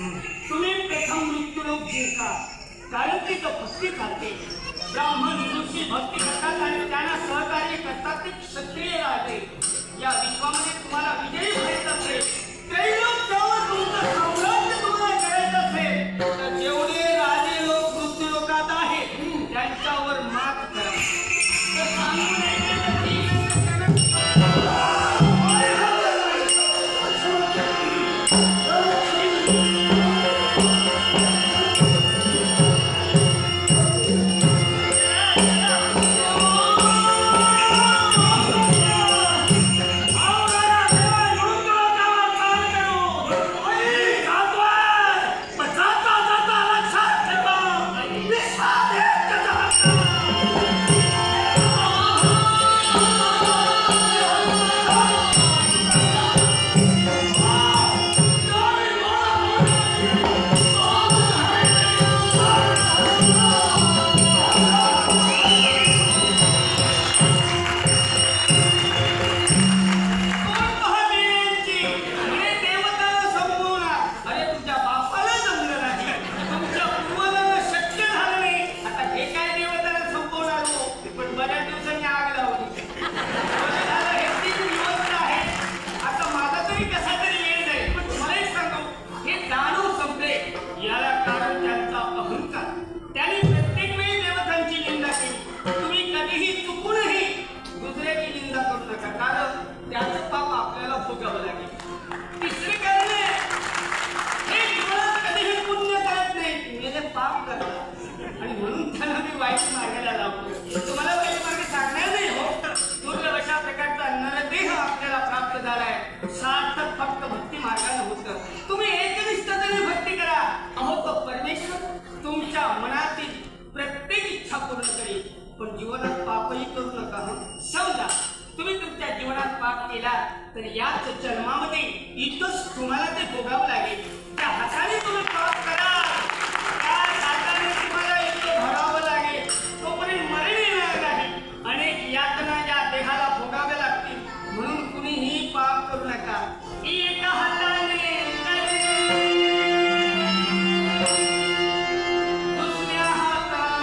तुम्ही प्रथम मृत्यूलोक जिंका, कारण ती तो भक्ती करते. ब्राह्मण ऋषी भक्ती करतात आणि त्यांना सहकार्य करतात ते क्षत्रिय राहते. या विश्वामध्ये तुम्हाला विजयी व्हायचं असेल, त्रैलोक जवळ तुमचं साम्राज्य तुम्हाला करायचं असेल तर जेवढे राजे लोक मृत्यूलोकात आहेत त्यांच्यावर मात करा. तर सांगून तर याच जन्मामध्ये इथंच तुम्हाला ते भोगावं लागेल. त्या हाताने तुम्ही पाप करा, त्या हाताने तुम्हाला इथं भरावं लागेल. तोपर्यंत मरण येणार नाही. अनेक यातना या देहाला भोगाव्या लागतील. म्हणून कुणीही पाप करू नका. एका हाताने दुसऱ्या हाताने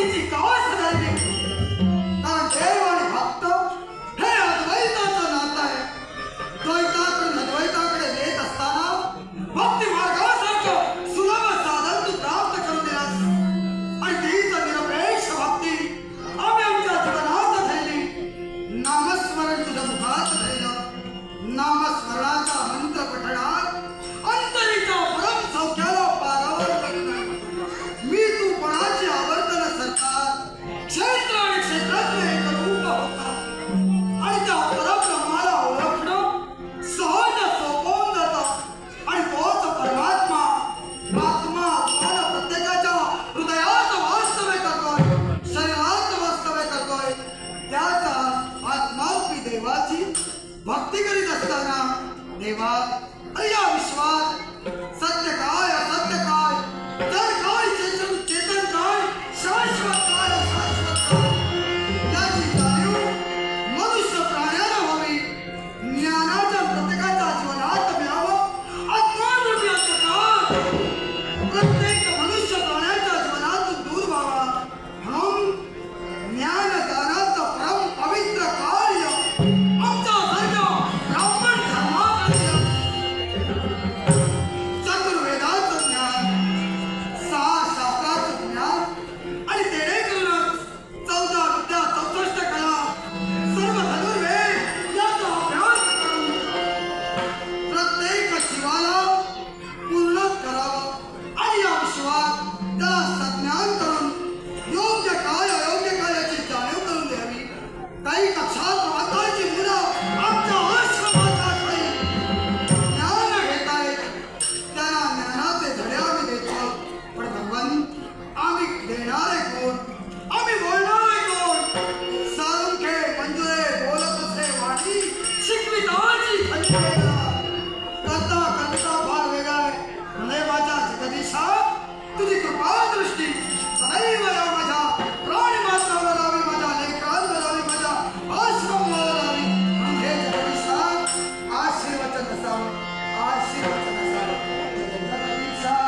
जातीची कास धरली. कारण देव आणि भक्त हे अद्वैताचं नातं आहे. द्वैताकडून अद्वैताकडे येत असताना भक्ती मार्गासारखं सुलभ साधन तू प्राप्त करून दिलास. आणि तीच निरपेक्ष भक्ती आम्ही आमच्या जीवनात धरली. नामस्मरण तुझ्या मुखात धरलं. नामस्मरणाच्या मंत्र पठणात अंतरीच्या परम सौख्याला पारावर पडणार. मी तू कोणाची आवर्तन सरकार क्षेत्र आणि क्षेत्रातले एक रूप होता. आणि त्या परब्रह्माला ओळखणं सहज सोपवून जातं. आणि तोच परमात्मा आत्मा आपल्याला प्रत्येकाच्या हृदयात वास्तव्य करतोय, शरीरात वास्तव्य करतोय. त्याचा आत्मारूपी देवाची भक्ती करीत असताना देवा या विश्वात सत्य काय असत्य काय, तर काय चेतन काय, शाश्वत काय अशाश्वत काय याची जाणीव मनुष्य प्राण्याला व्हावी. ज्ञानाच्या प्रत्येकाच्या जीवनात मिळावं. आत्मारूपी अंधकार प्रत्येक मनुष्य प्राण्याच्या जीवनातून दूर व्हावा. म्हणून ज्ञानदानाचं परम पवित्र कार्य आमच्या सारख्या ब्राह्मण धर्मात चतुर्वेदाचं ज्ञान, 6 शास्त्राचं ज्ञान आणि तेणेकरूनच 14 विद्या 64 कला सर्व धनुर्वेद याचा अभ्यास करून प्रत्येक जीवाला पूर्ण करावं. आणि या विश्वात त्याला सज्ञान करून योग्य काय अयोग्य काय याची जाणीव करून द्यावी. काही कक्षात वाचायची मुलं आमच्या आश्रमात ज्ञान घेत आहेत. त्यांना ज्ञानाचे धडे आम्ही देतो. पण भगवान आम्ही देणारे कोण, आम्ही बोलणारे कोण. सारंखे मंजुळे बोलत असे वाणी शिकविताची करता करता फार वेगळा आहे. हृदय माझ्या जगदीशा तुझी कृपा दृष्टी सदैव या माझ्या प्राणी मात्रावर लावी, माझ्या लेकरांवर लावी, माझ्या आश्रमावर लावी. हे जगदीशा आशीर्वचन असावं, आशीर्वचन असावं. जगदीशा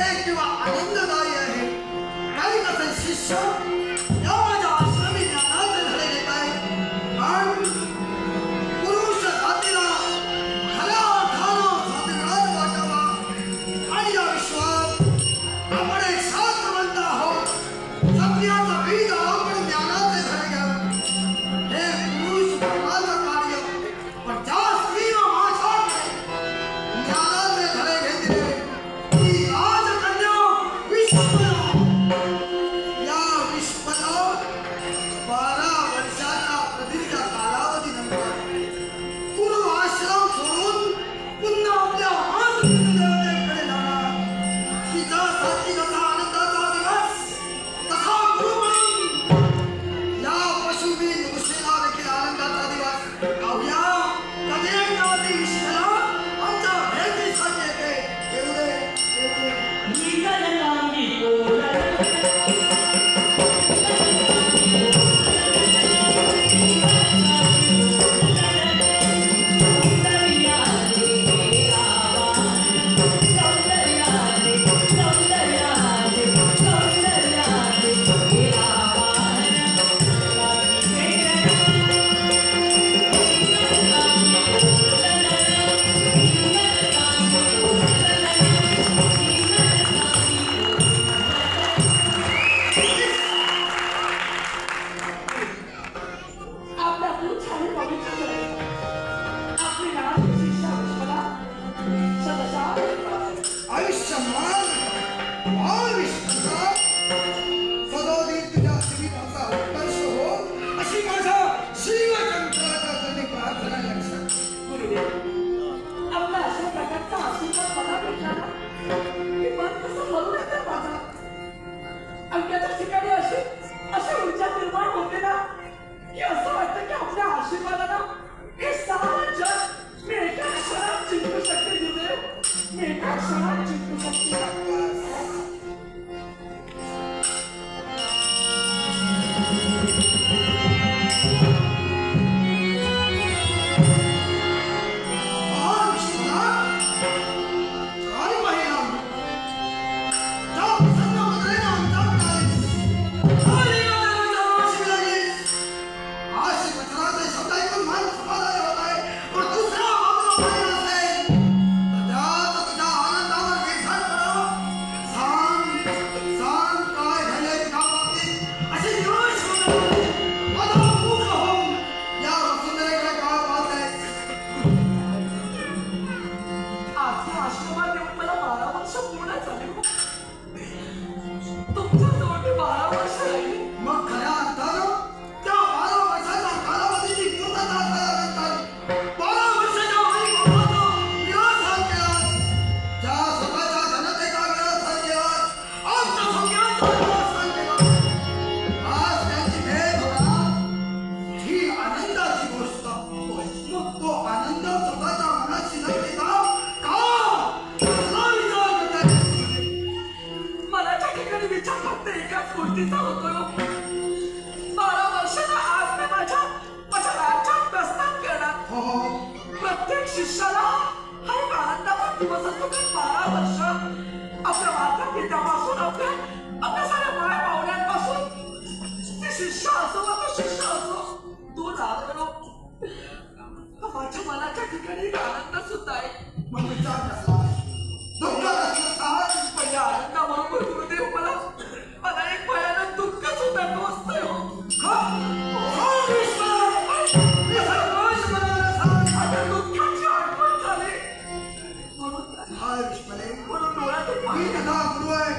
आहे किंवा आनंददायी आहे. काही कसं शिष्य या माझ्या आश्रमी ज्ञानाचे धडे घेत आहे. पण पुरुष जातीला खऱ्या अर्थानं स्वाभिमान वाटावा आणि या विश्वात आपण एक शास्त्रवंत आहोत. सत्याचा बीज आपण ज्ञानाचे धडे घ्यावे. हे पुरुष धर्माचं कार्य. पण ज्या स्त्रीनं माझ्याकडे ज्ञानाचे धडे घेतले ती राजकन्या विश्वला. या विश्वला 12 वर्षाच्या प्रदीर्घ कालावधीनंतर पूर्व आश्रम सोडून पुन्हा आपल्या मातृदेवतेकडे जाणार. तिचा साठी जसा आनंदाचा दिवस तसा गुरु म्हणून या पशुबीन ऋषीला देखील आनंदाचा दिवस. पाहूया कधी एकदा ती विश्वला आमच्या भेटीसाठी येते. येऊ दे, येऊ दे. आपल्या खूप छान पवित्र आहे. आपली नाव शिष्या विश्वला सदशा आयुष्यमान बाळ विश्वनाथ सदोदित तुझ्या जीविताचा उत्कर्ष हो अशी माझ्या शिवशंकराच्या चरणी प्रार्थना लक्षात. गुरुदेव, आपला अशा प्रकारचा आशीर्वाद मला भेटला ना की मन कसं भरून येतं माझं. अंगाच्या ठिकाणी अशी ऊर्जा निर्माण होते ना की असं वाटतं की आपल्या आशीर्वादानं हे सारं जग मी एका क्षणात जिंकू शकते. गुरुदेव, मी एका क्षणात जिंकू शकते. बाळ विश्वनाथ आणि महिला ज्या प्रसन्न मुद्रेनं आमच्याकडे आलीस, आणि नजरेनं शिवलागलीस. आज शिवचराचे शब्द ऐकून मन समाधानी होत आहे. पण दुसऱ्या बाजूला पाहिलं असेल तर त्यात तुझ्या आनंदावर वेसाण पडावं. सांग सांग काय झालंय तुझ्या बाबतीत. अशी निराश होणं माझा पूर्ण होऊन या वसुंधरेकडे का पाहतेस. आपल्या आश्रमात येऊन मला 12 वर्ष पूर्ण झाली. तुमच्याजवळ मी 12 वर्ष राहिली. मग खऱ्या अर्थानं त्या 12 वर्षाच्या कालावधीची पूर्तता झाल्यानंतर 12 वर्षाच्या वैभवाचं विनाशन केलास. ज्या स्वतःच्या जनतेचा विनाशन केलास, आमच्या सगळ्यांचा विनाशन केलास. आज त्यांची भेट होणार ही आनंदाची गोष्ट. मग तो आनंद स्वतःच्या मनाशी न घेता का कसला विचार करताय. मनाच्या ठिकाणी विचार फक्त एकाच गोष्टीचा होतो. 12 वर्षांना आज मी माझ्या राज्यात प्रस्थान करणार. हो हो प्रत्येक शिष्याला हा एक आनंदाचा दिवस असतो. कारण 12 वर्ष आपल्या माता पित्यापासून आपल्या साऱ्या माय पाहुण्यांपासून ते शिष्य असो वा तो शिष्य असो दूर राहतो. माझ्या मनाच्या ठिकाणी एक आनंद सुद्धा आहे. मग विचार कसला दुःख कसलं. पण या आनंदाबरोबर गुरुदेव मला एक भयानक दुःख सुद्धा टोचतंय. आता दुःखाची आठवण झाली म्हणून डोळ्यातून पाणी गुरु आहे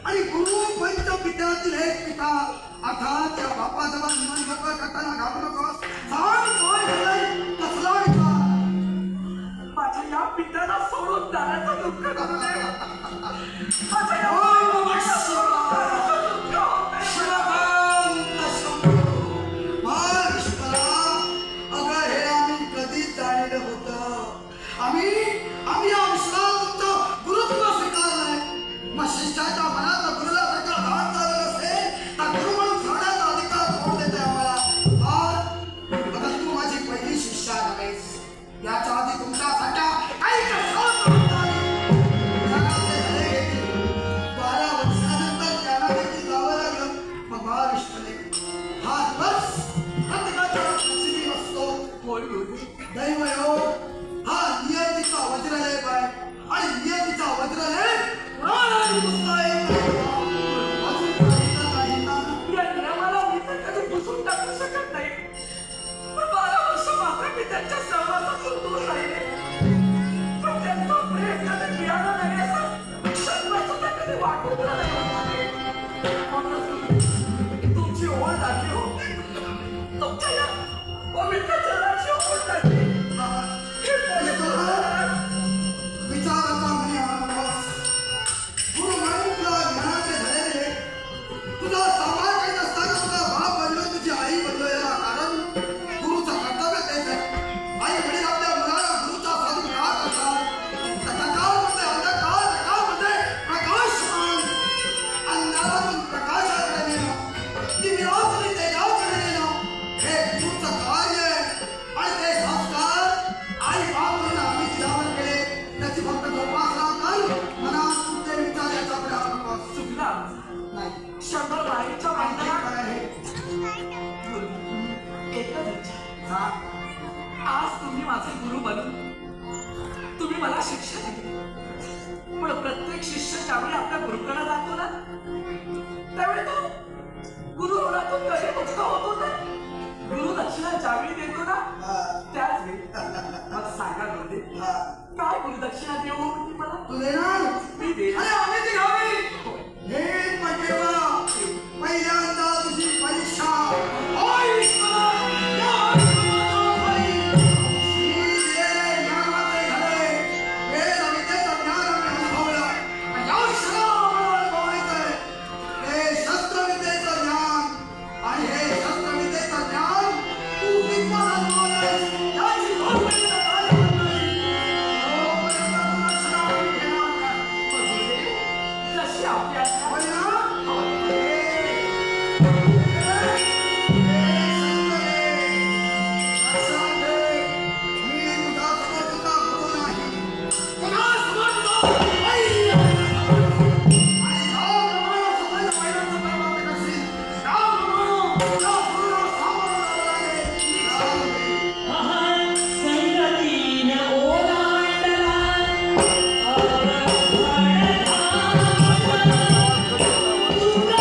आणि गुरु पंचपित्यातील एक पिता. अर्थात त्या बापाजवळ मन करताना घाबरू नकोस. सांग काय झालंय कसला विचार. माझ्या या पित्याला सोडून जाण्याचं दुःख गुरुदेव. माझ्या या ओम नमः पित्याला सोडून जाण्याचं दुःख होतंय. शिवकांत शंभो. बाळ विश्वला अगं हे आम्ही कधीच जाणलेलं होतं. आम्ही या विश्वात तुमचं गुरुत्व स्वीकारलंय. मग शिष्याच्या मनात गुरुला सगळं धाड झालेलं असेल तर गुरु म्हणून सांगण्याचा अधिकार कोण देतोय आम्हाला. आता तू माझी पहिली शिष्या नव्हेस. याच्या आधी तुमच्यासारख्या काही जगाचे धडे घेतले कधी वाटू दिलं नाही. म्हणूनच तुमची ओढ लागली हो. तुमच्या या पवित्र चरणाची ओढ लागली. विचाराचा म्हणे आवाज गुरु म्हणून तुला ज्ञानाचे धडे दिले. तुझा समाज काही नसताना तुझा बाप बनलो, तुझी आई बनलो. याला कारण गुरुचं कर्तव्य तेच आहे. आई वडील आपल्या मुलाला गुरुचा साधू का करतात? अंधकारमध्ये अंधकार, अंधकारमध्ये प्रकाशमान. अंधारातून प्रकाशाकडे नेणं, दिव्यातून तेजाकडे नेणं हे गुरुचं कार्य आहे. आणि ते संस्कार आई बाप म्हणून आम्ही जिजावर केले. त्याची फक्त जोपासना कर. मनात कुठले विचार याच्याकडे आणू नकोस. चुकला नाही. 100 बाईच्या मैदानात काय आहे? एकच इच्छा. हा. आज तुम्ही माझे गुरु बनून तुम्ही मला शिक्षा दिली. पण प्रत्येक शिष्य ज्यावेळी आपल्या गुरुकडे जातो ना, त्यावेळी तो गुरु ऋणातून कधी मुक्त होतो ना. गुरु दक्षिणा ज्यावेळी देतो ना, त्याच वेळी मग सांगा गुरुदेव, हा. काय गुरु दक्षिणा देऊ म्हणते मला? तू देणार? मी देणार. अरे आम्ही ती घ्यावी. हे पटेवा पहिल्यांदा तुझी परीक्षा. ओय विश्वनाथ, या विश्वनाथ बाई. श्री देव ज्ञानाचे धडे, वेद विद्येचं ज्ञान आम्ही अनुभवलं. आणि या क्षणाला आम्हाला अनुभवायचंय हे शस्त्रविद्येचं ज्ञान. आणि हे शस्त्रविद्येचं ज्ञान तू विद्वान अनुभवलंयस. याची दोन महिन्यात काय होत नाही. जोपर्यंत तुला शराब घेणार नाही. मग गुरुदेव, जशी आपली आज्ञा. होय ना? तुझा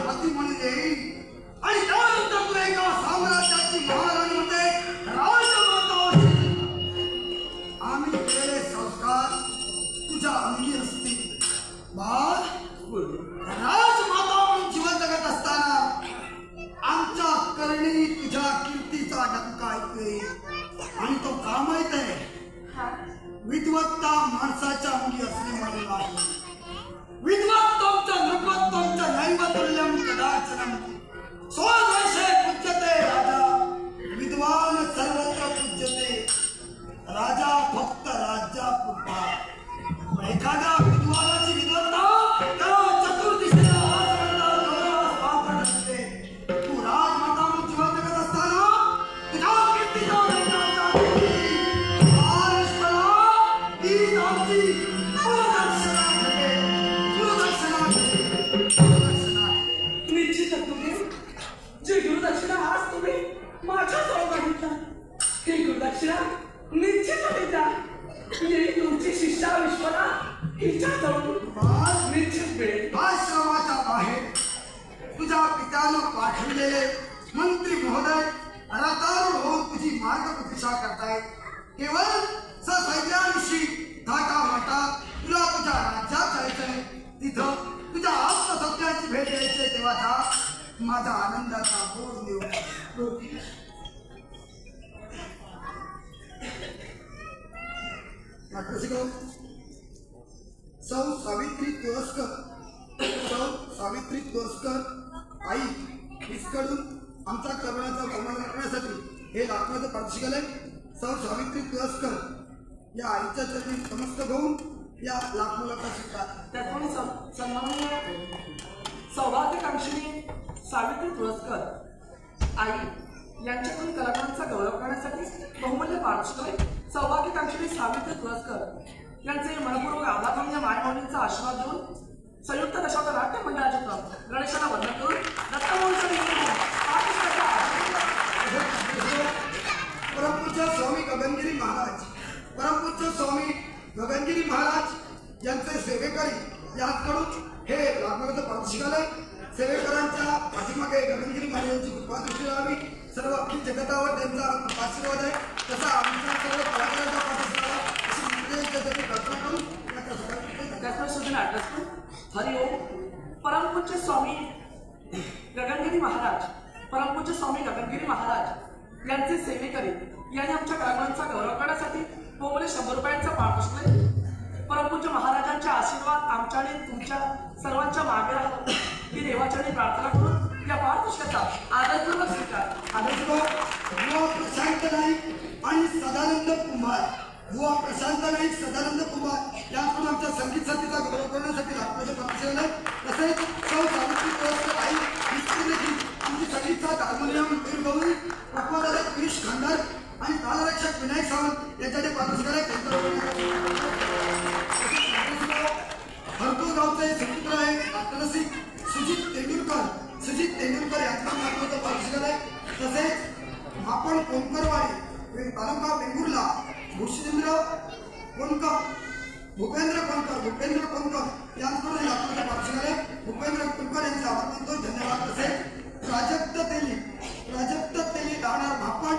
पती म्हणून येईल आणि त्यानंतर तू एका साम्राज्याची महाराणी मध्ये राजमाता होशील. आम्ही केलेले संस्कार तुझ्या अंगी असतील. बाळ, राजमाता म्हणून जीवन जगत असताना आमच्या करणी तुझ्या कीर्तीचा डंका ऐकून आणि तो का माहित आहे? विद्वत्ता माणसाच्या अंगी असणे म्हणून नाही. विद्वत्तमचं नृपत्तमचं नैवतुल्यम कदाचनम. स्वदेशे पूज्यते राजा, विद्वान सर्वत्र पूज्यते. राजा फक्त राज्यापुरता. एखाद्या विद्वानाची विद्वत्ता त्याला चतुर्दिशेला गौरवास पात्र असते. तू राजमाता म्हणून जीवन जगत असताना तुझ्या कीर्तीचा जी गुरुदक्षिणा आज तुम्ही माझ्याजवळ मागितला ही गुरुदक्षिणा निश्चित द्या. येईल तुमची शिष्या विश्वला हिच्याजवळ निश्चित मिळेल. आश्रमाच्या बाहेर तुझ्या पित्यानं पाठवलेले मंत्री महोदय रतारूढ होऊन तुझी मार्गप्रतीक्षा करतायत. केवळ ससैन्याविषयी धाटा माटात तुला तुझ्या राज्यात जायचंय. तिथं तुझ्या आत्मसत्याची भेट द्यायची तेव्हा जा. माझा आनंदाचा बोध देऊ. सौ सावित्री तुळसकर, सौ सावित्री तुळसकर आई इसकडून आमचा कर्मणाचा वर्णन करण्यासाठी हे लाखनाचं पाठशिकालय. सौ सावित्री तुळसकर या आईच्या चरणी समस्त होऊन या लाखमुलाचा स्वीकार. त्याचप्रमाणे सन्माननीय सौभाग्यकांक्षिणी सावित्री तुळसकर आई यांच्याकडून कलाकारांचा गौरव करण्यासाठी बहुमूल्य पारितोषिक सौभाग्यकांक्षिणी सावित्री तुळसकर यांचे मनपूर्वक आभार मानून मायमौलींचा आशीर्वाद देऊन संयुक्त दशावतार नाट्य मंडळाचे गणेशाला वंदन करून परमपूज्य स्वामी गगनगिरी महाराज, परमपूज्य स्वामी गगनगिरी महाराज यांचे सेवेकरी यांकडून हे लाखनाचं पाठशिकालय. सेवेकरांच्या पाठीमागे गगनगिरी महाराजांची कृपा दृष्टी राहावी. सर्व अखिल जगतावर त्यांचा आशीर्वाद आहे. तसा आमच्या सर्व कलाकारांच्या पाठीशी राहावा अशी त्यांच्यासाठी प्रार्थना करून हरिओम. परमपूज्य स्वामी गगनगिरी महाराज, परमपूज्य स्वामी गगनगिरी महाराज यांचे सेवेकरी यांनी आमच्या कलाकारांचा गौरव करण्यासाठी बहुमूल्य 100 रुपयांचा पारितोषिक. परमपूज्य महाराजांचे आशीर्वाद आमच्या आणि तुमच्या सर्वांच्या मागे राहावं ही देवाचरणी प्रार्थना करून या पारितोषिकाचा आदरपूर्वक स्वीकार. बुवा प्रशांत नाईक आणि सदानंद कुंभार, बुवा प्रशांत नाईक सदानंद कुंभार यांकडून आमच्या संगीत साथीचा गौरव करण्यासाठी लाखनाचं पाठशिकालय. तसेच सौ सावित्री तुळसकर आई देखील आमची संगीत साथ हार्मोनियम गौरी पक्वादालक गिरीश खांदार आणि तालरक्षक विनायक सावंत यांच्याकडे पाठशिकालय. भरपूर गावचे संगीतकार आहे नाट्यरसिक सुजित तेंडुलकर, सुजित तेंडुलकर यांचा लाखनाचं पाठशिकालय. तसेच आपण कोणकरवाडी तालुका वेंगुर्ला भूषेंद्र कोणकर, भूपेंद्र कोणकर यांकडून लाखनाचं पाठशिकालय. भूपेंद्र कोणकर यांचे आभार मानतो. धन्यवाद. तसेच प्राजक्त तेली राहणार भापट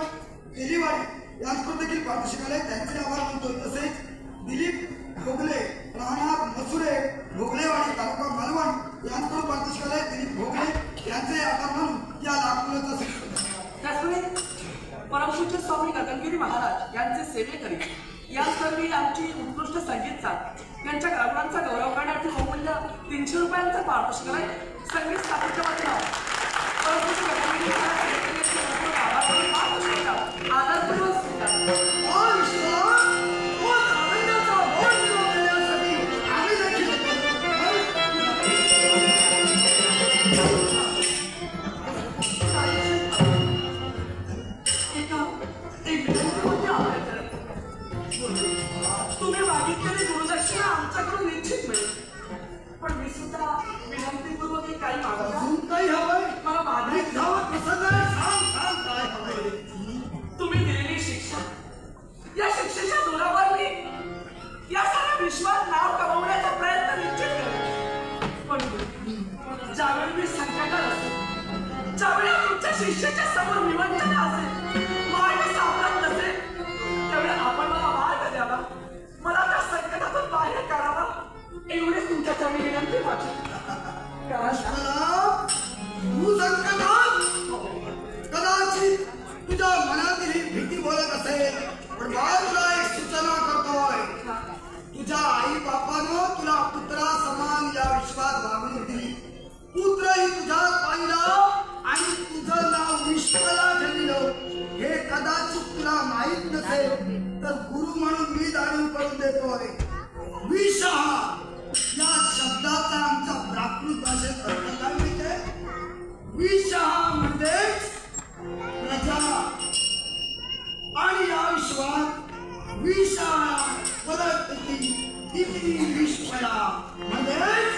तेलीवाडी यांकडून देखील पाठशिकालय. त्यांचे आभार मानतो. तसेच दिलीप भोगले राहणार मसुरे भोगलेवाडी तालुका मालवण यांकडून पाठशिकालय. दिलीप भोगले यांचे आभार मानून या लाखनाचा त्याचप्रमाणे परमपूज्य स्वामी गगनगिरी महाराज यांचे सेवेकरी याचकरवी आमची उत्कृष्ट संगीत साथ यांच्या कलाकारांचा गौरव करण्यासाठी बहुमूल्य 300 रुपयांचा पारितोषिक आहे. संगीत साथीच्या वतीनं परमपूज्य गगनगिरी महाराज यांचे आभार मानून पारितोषिकाचा आदरपूर्वक स्वीकार. तुम्ही मागितलेली गुरुदक्षिणा आमच्याकडून निश्चित मिळेल. पण मी सुद्धा विनंतीपूर्वक काही मागत काही हवंय मला मागित तुम्ही दिलेली शिक्षा, या शिक्षेच्या जोरावर मी या साऱ्या विश्वात नाव कमवण्याचा प्रयत्न निश्चित करेन. पण ज्यावेळी मी संकटात नसेल, पण बाळा तुला एक सूचना करतोय. तुझ्या आई बापानं तुला पुत्रा समान या विश्वात वागणूक दिली. पुत्र ही तुझ्यात पाहिलं आणि तुझं नाव विश्वाला ठेवलं. हे कदाचित तुला माहित नसेल, तर गुरु म्हणून मी जाणून करून देतोय. विषहा या शब्दाचा आमचा प्राकृत भाषेत अर्थ काय माहितीये? विषहा म्हणजेच प्रजा. आणि या विश्वात विषहा वदति इति विश्वला म्हणजेच